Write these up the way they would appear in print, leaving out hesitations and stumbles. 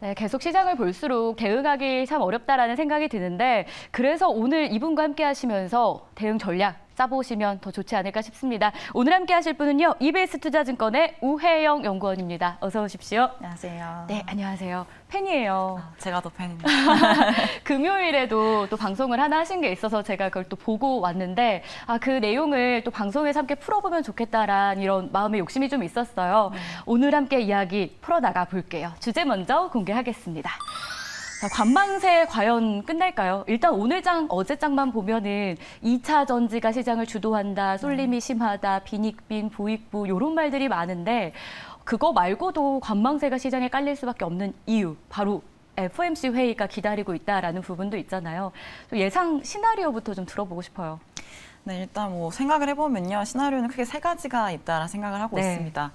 네, 계속 시장을 볼수록 대응하기 참 어렵다라는 생각이 드는데 그래서 오늘 이분과 함께 하시면서 대응 전략 짜보시면 더 좋지 않을까 싶습니다. 오늘 함께 하실 분은요. EBS 투자증권의 우혜영 연구원입니다. 어서 오십시오. 안녕하세요. 네, 안녕하세요. 팬이에요. 제가 더 팬입니다. 금요일에도 또 방송을 하나 하신 게 있어서 제가 그걸 또 보고 왔는데 그 내용을 또 방송에서 함께 풀어보면 좋겠다라는 이런 마음의 욕심이 좀 있었어요. 오늘 함께 이야기 풀어나가 볼게요. 주제 먼저 공개하겠습니다. 자, 관망세 과연 끝날까요? 일단 오늘 장, 어제 장만 보면은 2차 전지가 시장을 주도한다, 쏠림이 심하다, 빈익빈, 부익부 이런 말들이 많은데 그거 말고도 관망세가 시장에 깔릴 수밖에 없는 이유, 바로 FOMC 회의가 기다리고 있다라는 부분도 있잖아요. 예상 시나리오부터 좀 들어보고 싶어요. 네, 일단 뭐 생각을 해보면요. 시나리오는 크게 세 가지가 있다라 생각을 하고 있습니다.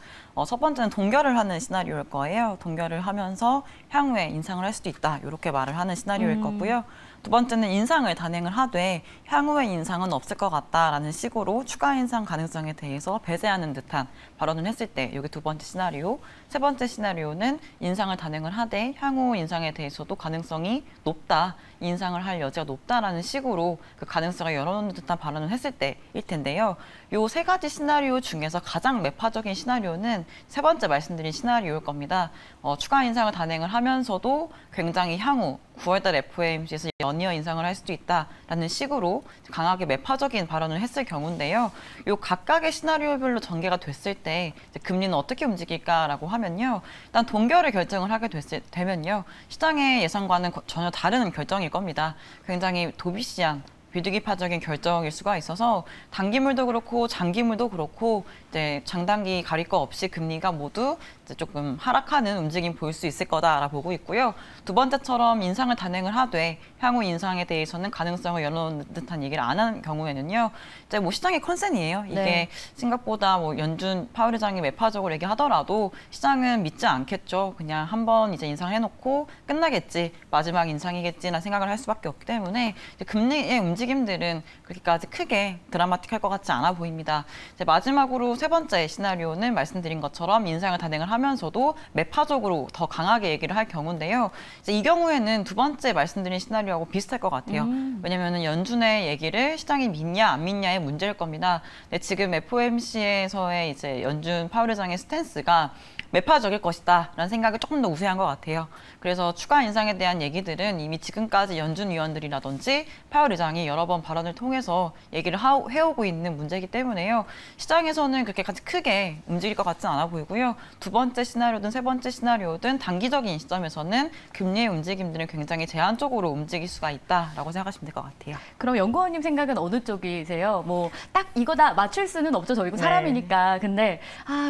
첫 번째는 동결을 하는 시나리오일 거예요. 동결을 하면서 향후에 인상을 할 수도 있다. 이렇게 말을 하는 시나리오일 거고요. 두 번째는 인상을 단행을 하되 향후에 인상은 없을 것 같다라는 식으로 추가 인상 가능성에 대해서 배제하는 듯한 발언을 했을 때 이게 두 번째 시나리오. 세 번째 시나리오는 인상을 단행을 하되 향후 인상에 대해서도 가능성이 높다. 인상을 할 여지가 높다라는 식으로 그 가능성을 열어놓는 듯한 발언을 했을 때일 텐데요. 요 세 가지 시나리오 중에서 가장 매파적인 시나리오는 세 번째 말씀드린 시나리오일 겁니다. 추가 인상을 단행을 하면서도 굉장히 향후 9월달 FOMC에서 연이어 인상을 할 수도 있다라는 식으로 강하게 매파적인 발언을 했을 경우인데요. 요 각각의 시나리오별로 전개가 됐을 때 이제 금리는 어떻게 움직일까라고 하면요. 일단 동결을 결정을 하게 되면요. 시장의 예상과는 전혀 다른 결정일 겁니다. 굉장히 도비시한 비두기파적인 결정일 수가 있어서 단기물도 그렇고 장기물도 그렇고 이제 장단기 가릴 거 없이 금리가 모두 이제 조금 하락하는 움직임 보일 수 있을 거다라 보고 있고요. 두 번째처럼 인상을 단행을 하되 향후 인상에 대해서는 가능성을 열어놓는 듯한 얘기를 안 하는 경우에는요. 이제 뭐 시장의 컨센이에요. 이게 생각보다 뭐 연준 파월 의장이 매파적으로 얘기하더라도 시장은 믿지 않겠죠. 그냥 한번 이제 인상해놓고 끝나겠지, 마지막 인상이겠지라는 생각을 할 수밖에 없기 때문에 이제 금리의 움직임들은 그렇게까지 크게 드라마틱할 것 같지 않아 보입니다. 이제 마지막으로 세 번째 시나리오는 말씀드린 것처럼 인상을 단행을 하면서도 매파적으로 더 강하게 얘기를 할 경우인데요. 이제 이 경우에는 두 번째 말씀드린 시나리오하고 비슷할 것 같아요. 왜냐하면 연준의 얘기를 시장이 믿냐 안 믿냐의 문제일 겁니다. 근데 지금 FOMC에서의 이제 연준 파월 의장의 스탠스가 매파적일 것이다라는 생각이 조금 더 우세한 것 같아요. 그래서 추가 인상에 대한 얘기들은 이미 지금까지 연준 위원들이라든지 파월 의장이 여러 번 발언을 통해서 얘기를 해오고 있는 문제이기 때문에요. 시장에서는 그렇게까지 크게 움직일 것 같지는 않아 보이고요. 두 번째 시나리오든 세 번째 시나리오든 단기적인 시점에서는 금리의 움직임들은 굉장히 제한적으로 움직일 수가 있다라고 생각하시면 될 것 같아요. 그럼 연구원님 생각은 어느 쪽이세요? 뭐 딱 이거다 맞출 수는 없죠. 저희고 사람이니까. 근데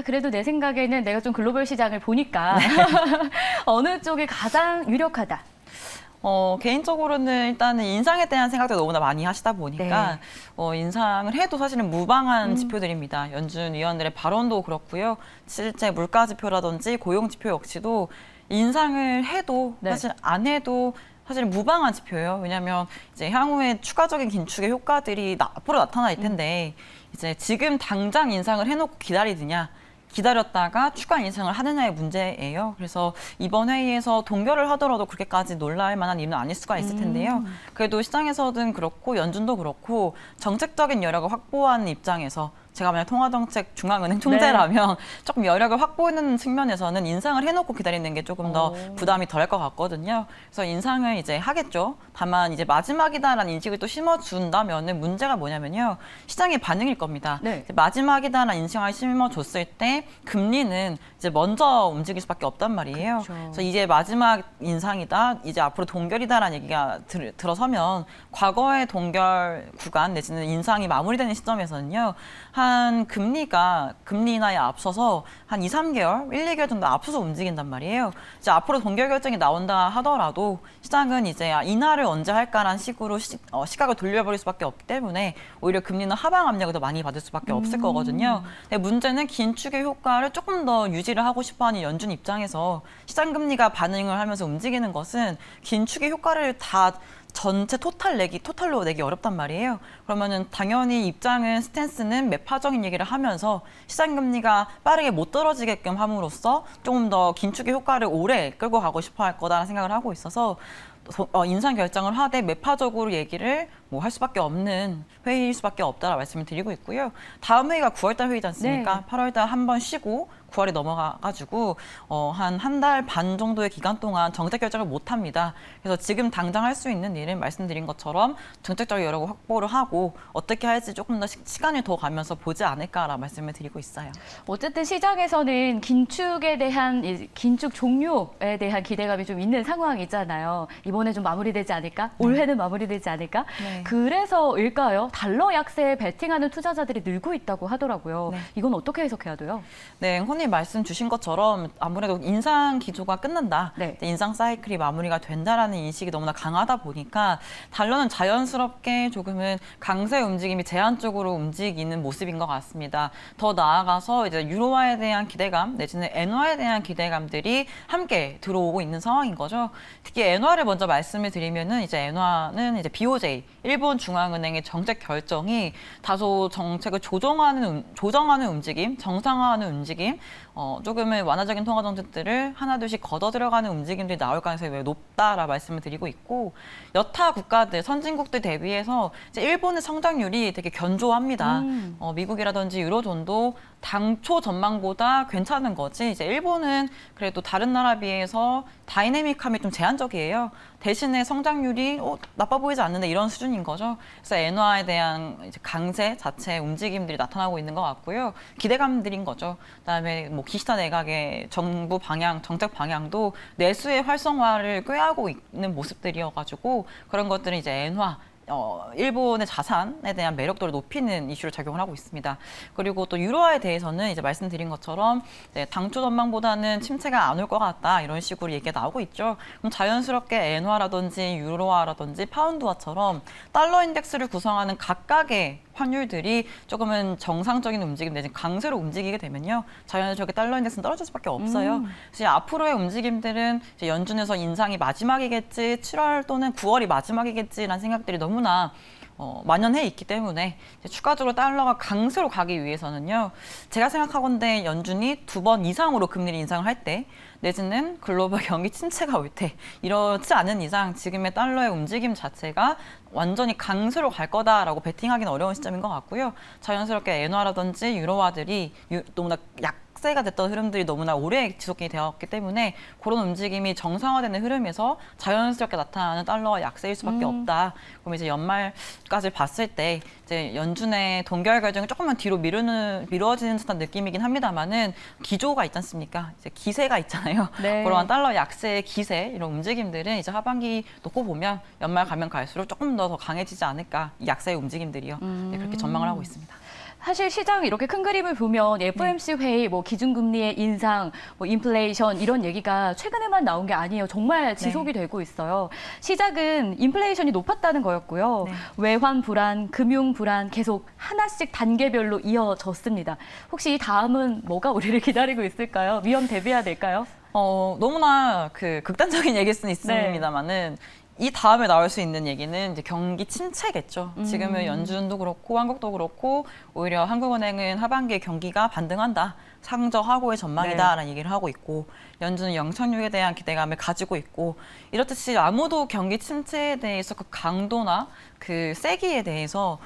그래도 내 생각에는 내가 좀 글로벌 시장을 보니까 어느 쪽이 가장 유력하다? 개인적으로는 일단은 인상에 대한 생각도 너무나 많이 하시다 보니까 인상을 해도 사실은 무방한 지표들입니다. 연준 위원들의 발언도 그렇고요. 실제 물가 지표라든지 고용 지표 역시도 인상을 해도 사실 안 해도 사실 무방한 지표예요. 왜냐하면 이제 향후에 추가적인 긴축의 효과들이 앞으로 나타날 텐데 이제 지금 당장 인상을 해놓고 기다리느냐, 기다렸다가 추가 인상을 하느냐의 문제예요. 그래서 이번 회의에서 동결을 하더라도 그렇게까지 놀랄 만한 일은 아닐 수가 있을 텐데요. 그래도 시장에서든 그렇고 연준도 그렇고 정책적인 여력을 확보하는 입장에서 제가 만약 통화정책 중앙은행 총재라면 조금 여력을 확보하는 측면에서는 인상을 해놓고 기다리는 게 조금 더 부담이 덜할 것 같거든요. 그래서 인상을 이제 하겠죠. 다만 이제 마지막이다라는 인식을 또 심어준다면은 문제가 뭐냐면요. 시장의 반응일 겁니다. 이제 마지막이다라는 인식을 심어줬을 때 금리는 이제 먼저 움직일 수밖에 없단 말이에요. 그래서 이제 마지막 인상이다, 이제 앞으로 동결이다라는 얘기가 들어서면 과거의 동결 구간 내지는 인상이 마무리되는 시점에서는요. 한 금리 인하에 앞서서 한 2, 3개월, 1, 2개월 정도 앞서서 움직인단 말이에요. 이제 앞으로 동결 결정이 나온다 하더라도 시장은 이제 인하를 언제 할까라는 식으로 시각을 돌려버릴 수밖에 없기 때문에 오히려 금리는 하방 압력을 더 많이 받을 수밖에 없을 거거든요. 근데 문제는 긴축의 효과를 조금 더 유지를 하고 싶어하는 연준 입장에서 시장 금리가 반응을 하면서 움직이는 것은 긴축의 효과를 다 전체 토탈로 내기 어렵단 말이에요. 그러면은 당연히 스탠스는 매파 매파적인 얘기를 하면서 시장 금리가 빠르게 못 떨어지게끔 함으로써 조금 더 긴축의 효과를 오래 끌고 가고 싶어 할 거다라는 생각을 하고 있어서 인상 결정을 하되 매파적으로 얘기를 뭐 할 수밖에 없는 회의일 수밖에 없다라고 말씀을 드리고 있고요. 다음 회의가 9월달 회의지 않습니까? 네. 8월달 한 번 쉬고 9월에 넘어가가지고 한 달 반 정도의 기간 동안 정책 결정을 못 합니다. 그래서 지금 당장 할 수 있는 일은 말씀드린 것처럼 정책적 여력을 확보를 하고 어떻게 할지 조금 더 시간을 더 가면서 보지 않을까라고 말씀을 드리고 있어요. 어쨌든 시장에서는 긴축에 대한 긴축 종료에 대한 기대감이 좀 있는 상황이잖아요. 이번에 좀 마무리되지 않을까? 올해는 마무리되지 않을까? 네. 그래서일까요? 달러 약세에 베팅하는 투자자들이 늘고 있다고 하더라고요. 네. 이건 어떻게 해석해야 돼요? 네, 혼님 말씀 주신 것처럼 아무래도 인상 기조가 끝난다. 네. 인상 사이클이 마무리가 된다라는 인식이 너무나 강하다 보니까 달러는 자연스럽게 조금은 강세 움직임이 제한적으로 움직이는 모습인 것 같습니다. 더 나아가서 이제 유로화에 대한 기대감 내지는 엔화에 대한 기대감들이 함께 들어오고 있는 상황인 거죠. 특히 엔화를 먼저 말씀을 드리면은 이제 엔화는 이제 BOJ 일본 중앙은행의 정책 결정이 다소 정책을 조정하는 움직임, 정상화하는 움직임, 조금은 완화적인 통화 정책들을 하나둘씩 걷어 들어가는 움직임들이 나올 가능성이 매우 높다라 말씀을 드리고 있고 여타 국가들, 선진국들 대비해서 이제 일본의 성장률이 되게 견조합니다. 미국이라든지 유로존도 당초 전망보다 괜찮은 거지. 이제 일본은 그래도 다른 나라 비해서 다이내믹함이 좀 제한적이에요. 대신에 성장률이 나빠 보이지 않는데 이런 수준인 거죠. 그래서 엔화에 대한 이제 강세 자체의 움직임들이 나타나고 있는 것 같고요. 기대감들인 거죠. 그다음에 뭐 기시다 내각의 정부 방향, 정책 방향도 내수의 활성화를 꾀하고 있는 모습들이어가지고 그런 것들은 이제 엔화 일본의 자산에 대한 매력도를 높이는 이슈를 작용을 하고 있습니다. 그리고 또 유로화에 대해서는 이제 말씀드린 것처럼 이제 당초 전망보다는 침체가 안 올 것 같다 이런 식으로 얘기가 나오고 있죠. 그럼 자연스럽게 엔화라든지 유로화라든지 파운드화처럼 달러 인덱스를 구성하는 각각의 환율들이 조금은 정상적인 움직임 내지 강세로 움직이게 되면요. 자연스럽게 달러 인덱스는 떨어질 수밖에 없어요. 그래서 앞으로의 움직임들은 이제 연준에서 인상이 마지막이겠지, 7월 또는 9월이 마지막이겠지라는 생각들이 너무나 만연해 있기 때문에 이제 추가적으로 달러가 강세로 가기 위해서는요. 제가 생각하건대 연준이 2번 이상으로 금리를 인상을 할 때 내지는 글로벌 경기 침체가 올 때 이렇지 않은 이상 지금의 달러의 움직임 자체가 완전히 강세로 갈 거다라고 베팅하기는 어려운 시점인 것 같고요. 자연스럽게 엔화라든지 유로화들이 너무나 약세가 됐던 흐름들이 너무나 오래 지속이 되었기 때문에 그런 움직임이 정상화되는 흐름에서 자연스럽게 나타나는 달러와 약세일 수밖에 없다. 그럼 이제 연말까지 봤을 때 이제 연준의 동결 결정이 조금만 뒤로 미뤄지는 듯한 느낌이긴 합니다만은 기조가 있지 않습니까? 이제 기세가 있잖아요. 네. 그러한 달러 약세의 기세 이런 움직임들은 이제 하반기 놓고 보면 연말 가면 갈수록 조금 더 강해지지 않을까 이 약세의 움직임들이요. 네, 그렇게 전망을 하고 있습니다. 사실 시장 이렇게 큰 그림을 보면 FOMC 회의, 뭐 기준금리의 인상, 뭐 인플레이션 이런 얘기가 최근에만 나온 게 아니에요. 정말 지속이 되고 있어요. 시작은 인플레이션이 높았다는 거였고요. 네. 외환 불안, 금융 불안 계속 하나씩 단계별로 이어졌습니다. 혹시 이 다음은 뭐가 우리를 기다리고 있을까요? 위험 대비해야 될까요? 너무나 극단적인 얘기일 수는 있습니다만은 이 다음에 나올 수 있는 얘기는 이제 경기 침체겠죠. 지금은 연준도 그렇고 한국도 그렇고 오히려 한국은행은 하반기에 경기가 반등한다. 상저하고의 전망이다라는 얘기를 하고 있고 연준은 영착륙에 대한 기대감을 가지고 있고 이렇듯이 아무도 경기 침체에 대해서 그 강도나 그 세기에 대해서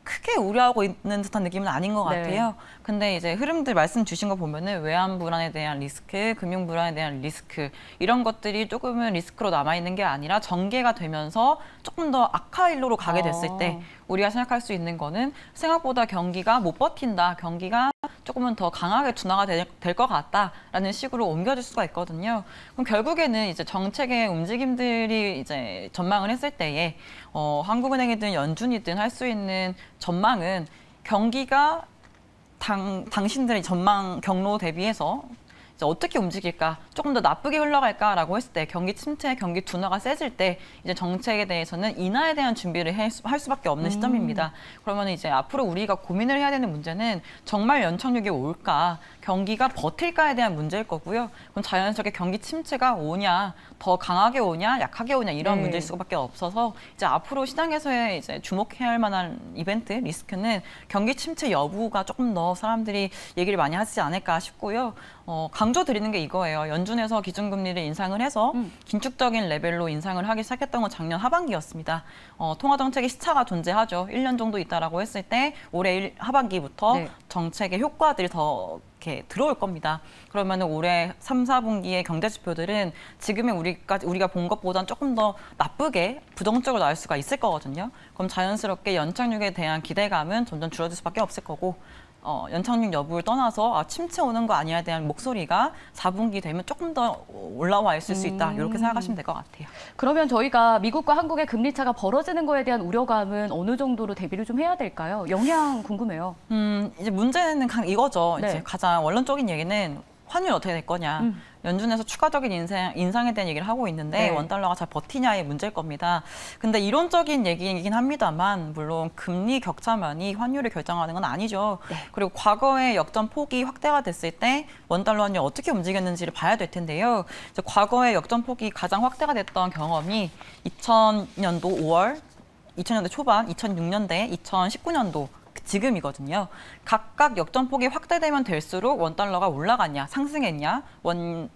크게 우려하고 있는 듯한 느낌은 아닌 것 같아요. 근데 이제 흐름들 말씀 주신 거 보면은 외환 불안에 대한 리스크, 금융 불안에 대한 리스크 이런 것들이 조금은 리스크로 남아 있는 게 아니라 전개가 되면서 조금 더 악화일로로 가게 됐을 때 우리가 생각할 수 있는 거는 생각보다 경기가 못 버틴다, 경기가 조금은 더 강하게 둔화가 될 것 같다라는 식으로 옮겨질 수가 있거든요. 그럼 결국에는 이제 정책의 움직임들이 이제 전망을 했을 때에 한국은행이든 연준이든 할 수 있는 전망은 경기가 당신들의 전망 경로 대비해서 이제 어떻게 움직일까 조금 더 나쁘게 흘러갈까라고 했을 때 경기 침체, 경기 둔화가 세질 때 이제 정책에 대해서는 인하에 대한 준비를 할 수밖에 없는 시점입니다. 그러면 이제 앞으로 우리가 고민을 해야 되는 문제는 정말 연착륙이 올까, 경기가 버틸까에 대한 문제일 거고요. 그럼 자연스럽게 경기 침체가 오냐, 더 강하게 오냐, 약하게 오냐 이런 문제일 수밖에 없어서 이제 앞으로 시장에서의 이제 주목해야 할 만한 이벤트 리스크는 경기 침체 여부가 조금 더 사람들이 얘기를 많이 하지 않을까 싶고요. 강조드리는 게 이거예요. 연준에서 기준금리를 인상을 해서 긴축적인 레벨로 인상을 하기 시작했던 건 작년 하반기였습니다. 통화정책의 시차가 존재하죠. 1년 정도 있다라고 했을 때 올해 하반기부터 네. 정책의 효과들이 더 이렇게 들어올 겁니다. 그러면 올해 3, 4분기의 경제 지표들은 지금의 우리가 본 것보다는 조금 더 나쁘게 부정적으로 나올 수가 있을 거거든요. 그럼 자연스럽게 연착륙에 대한 기대감은 점점 줄어들 수밖에 없을 거고 연착륙 여부를 떠나서 침체 오는 거 아니야에 대한 목소리가 4분기 되면 조금 더 올라와 있을 수 있다. 이렇게 생각하시면 될 것 같아요. 그러면 저희가 미국과 한국의 금리 차가 벌어지는 거에 대한 우려감은 어느 정도로 대비를 좀 해야 될까요? 영향 궁금해요. 이제 문제는 이거죠. 네. 이제 가장 원론적인 얘기는 환율 어떻게 될 거냐. 연준에서 추가적인 인상에 대한 얘기를 하고 있는데 네. 원달러가 잘 버티냐의 문제일 겁니다. 근데 이론적인 얘기이긴 합니다만 물론 금리 격차만이 환율을 결정하는 건 아니죠. 네. 그리고 과거의 역전 폭이 확대가 됐을 때 원달러 환율이 어떻게 움직였는지를 봐야 될 텐데요. 이제 과거의 역전 폭이 가장 확대가 됐던 경험이 2000년도 5월, 2000년대 초반, 2006년대, 2019년도 지금이거든요. 각각 역전폭이 확대되면 될수록 원달러가 올라갔냐, 상승했냐,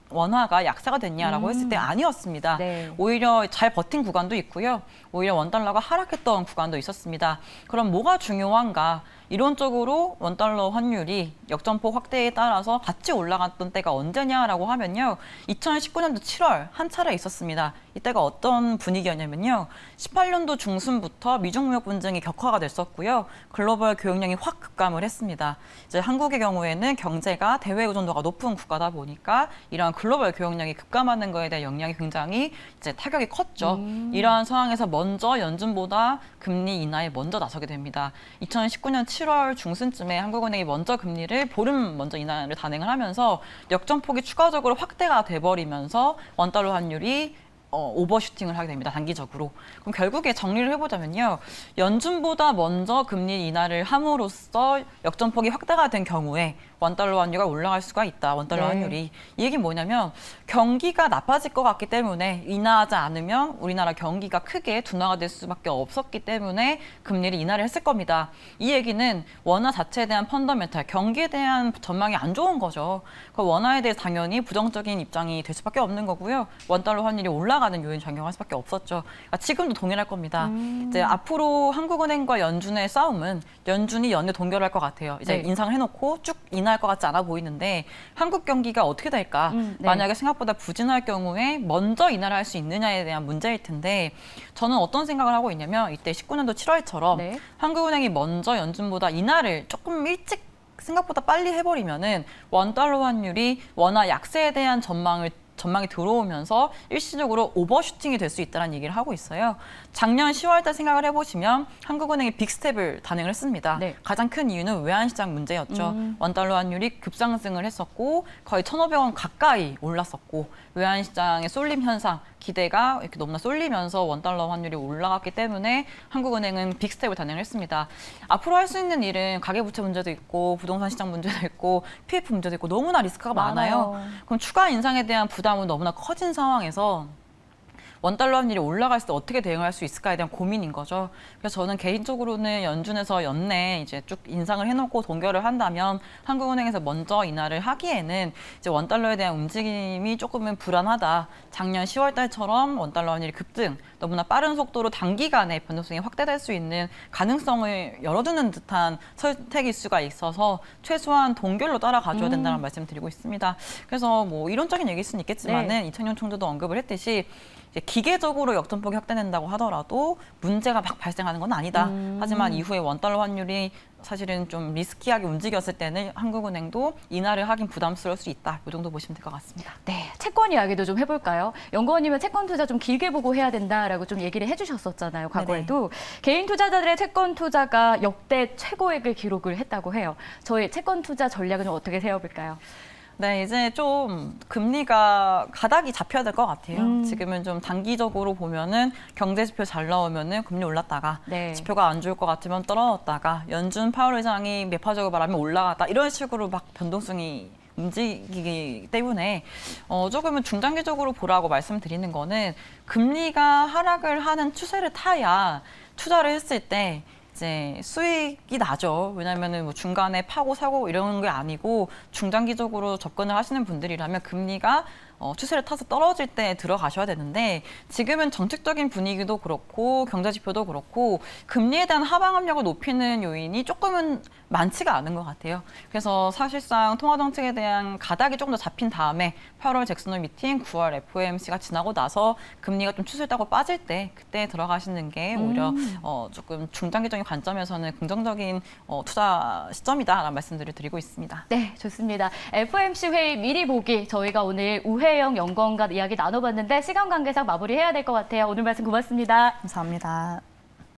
원화가 약세가 됐냐라고 했을 때 아니었습니다. 네. 오히려 잘 버틴 구간도 있고요. 오히려 원달러가 하락했던 구간도 있었습니다. 그럼 뭐가 중요한가? 이론적으로 원달러 환율이 역전폭 확대에 따라서 같이 올라갔던 때가 언제냐라고 하면요. 2019년도 7월 한 차례 있었습니다. 이때가 어떤 분위기였냐면요. 18년도 중순부터 미중 무역 분쟁이 격화가 됐었고요. 글로벌 교역량이 확 급감을 했습니다. 이제 한국의 경우에는 경제가 대외 의존도가 높은 국가다 보니까 이러한 글로벌 교역량이 급감하는 거에 대한 영향이 굉장히 이제 타격이 컸죠. 이러한 상황에서 먼저 연준보다 금리 인하에 먼저 나서게 됩니다. 2019년 7월 중순쯤에 한국은행이 먼저 금리를 보름 먼저 인하를 단행을 하면서 역전폭이 추가적으로 확대가 돼버리면서 원달러 환율이 오버슈팅을 하게 됩니다. 단기적으로. 그럼 결국에 정리를 해보자면요. 연준보다 먼저 금리 인하를 함으로써 역전폭이 확대가 된 경우에 원달러 환율이 올라갈 수가 있다. 원달러 환율이. 이 얘기는 뭐냐면 경기가 나빠질 것 같기 때문에 인하하지 않으면 우리나라 경기가 크게 둔화가 될 수밖에 없었기 때문에 금리를 인하를 했을 겁니다. 이 얘기는 원화 자체에 대한 펀더멘탈, 경기에 대한 전망이 안 좋은 거죠. 그 원화에 대해 당연히 부정적인 입장이 될 수밖에 없는 거고요. 원달러 환율이 올라가는 요인 작용할 수밖에 없었죠. 그러니까 지금도 동일할 겁니다. 이제 앞으로 한국은행과 연준의 싸움은 연준이 연내 동결할 것 같아요. 이제 네. 인상을 해놓고 쭉 인하할 것 같지 않아 보이는데 한국 경기가 어떻게 될까? 네. 만약에 생각보다 부진할 경우에 먼저 인하를 할 수 있느냐에 대한 문제일 텐데 저는 어떤 생각을 하고 있냐면 이때 19년도 7월처럼 네. 한국은행이 먼저 연준보다 인하를 조금 일찍 생각보다 빨리 해버리면은 원달러 환율이 원화 약세에 대한 전망이 들어오면서 일시적으로 오버슈팅이 될 수 있다는 얘기를 하고 있어요. 작년 10월 달 생각을 해보시면 한국은행이 빅스텝을 단행을 했습니다. 네. 가장 큰 이유는 외환시장 문제였죠. 원달러 환율이 급상승을 했었고 거의 1,500원 가까이 올랐었고 외환시장의 쏠림 현상, 기대가 이렇게 너무나 쏠리면서 원달러 환율이 올라갔기 때문에 한국은행은 빅스텝을 단행을 했습니다. 앞으로 할 수 있는 일은 가계부채 문제도 있고 부동산 시장 문제도 있고 PF 문제도 있고 너무나 리스크가 많아요. 그럼 추가 인상에 대한 부담은 너무나 커진 상황에서 원달러 환율이 올라갈 때 어떻게 대응할 수 있을까에 대한 고민인 거죠. 그래서 저는 개인적으로는 연준에서 연내 이제 쭉 인상을 해놓고 동결을 한다면 한국은행에서 먼저 인하를 하기에는 이제 원달러에 대한 움직임이 조금은 불안하다. 작년 10월 달처럼 원달러 환율이 급등, 너무나 빠른 속도로 단기간에 변동성이 확대될 수 있는 가능성을 열어두는 듯한 선택일 수가 있어서 최소한 동결로 따라가줘야 된다는 말씀을 드리고 있습니다. 그래서 뭐 이론적인 얘기일 수는 있겠지만은 이창용 총재도 언급을 했듯이 이제 기계적으로 역전폭이 확대된다고 하더라도 문제가 막 발생하는 건 아니다. 하지만 이후에 원달러 환율이 사실은 좀 리스키하게 움직였을 때는 한국은행도 인하를 하긴 부담스러울 수 있다. 이 정도 보시면 될 것 같습니다. 네, 채권 이야기도 좀 해볼까요? 연구원님은 채권 투자 좀 길게 보고 해야 된다라고 좀 얘기를 해주셨었잖아요. 과거에도. 개인 투자자들의 채권 투자가 역대 최고액을 기록을 했다고 해요. 저희 채권 투자 전략은 좀 어떻게 세워볼까요? 네, 이제 좀 금리가 가닥이 잡혀야 될 것 같아요. 지금은 좀 단기적으로 보면은 경제 지표 잘 나오면은 금리 올랐다가 네. 지표가 안 좋을 것 같으면 떨어졌다가 연준 파월 의장이 매파적으로 말하면 올라갔다 이런 식으로 막 변동성이 움직이기 때문에 조금은 중장기적으로 보라고 말씀드리는 거는 금리가 하락을 하는 추세를 타야 투자를 했을 때 이제 수익이 나죠. 왜냐하면은 뭐 중간에 파고 사고 이런 게 아니고 중장기적으로 접근을 하시는 분들이라면 금리가 추세를 타서 떨어질 때 들어가셔야 되는데 지금은 정책적인 분위기도 그렇고 경제 지표도 그렇고 금리에 대한 하방 압력을 높이는 요인이 조금은 많지가 않은 것 같아요. 그래서 사실상 통화 정책에 대한 가닥이 조금 더 잡힌 다음에 8월 잭슨 홀 미팅, 9월 FOMC가 지나고 나서 금리가 좀 추세를 타고 빠질 때 그때 들어가시는 게 오히려 조금 중장기적인 관점에서는 긍정적인 투자 시점이다라는 말씀들을 드리고 있습니다. 네, 좋습니다. FOMC 회의 미리 보기 저희가 오늘 우혜영 연구원과 이야기 나눠봤는데 시간 관계상 마무리해야 될 것 같아요. 오늘 말씀 고맙습니다. 감사합니다.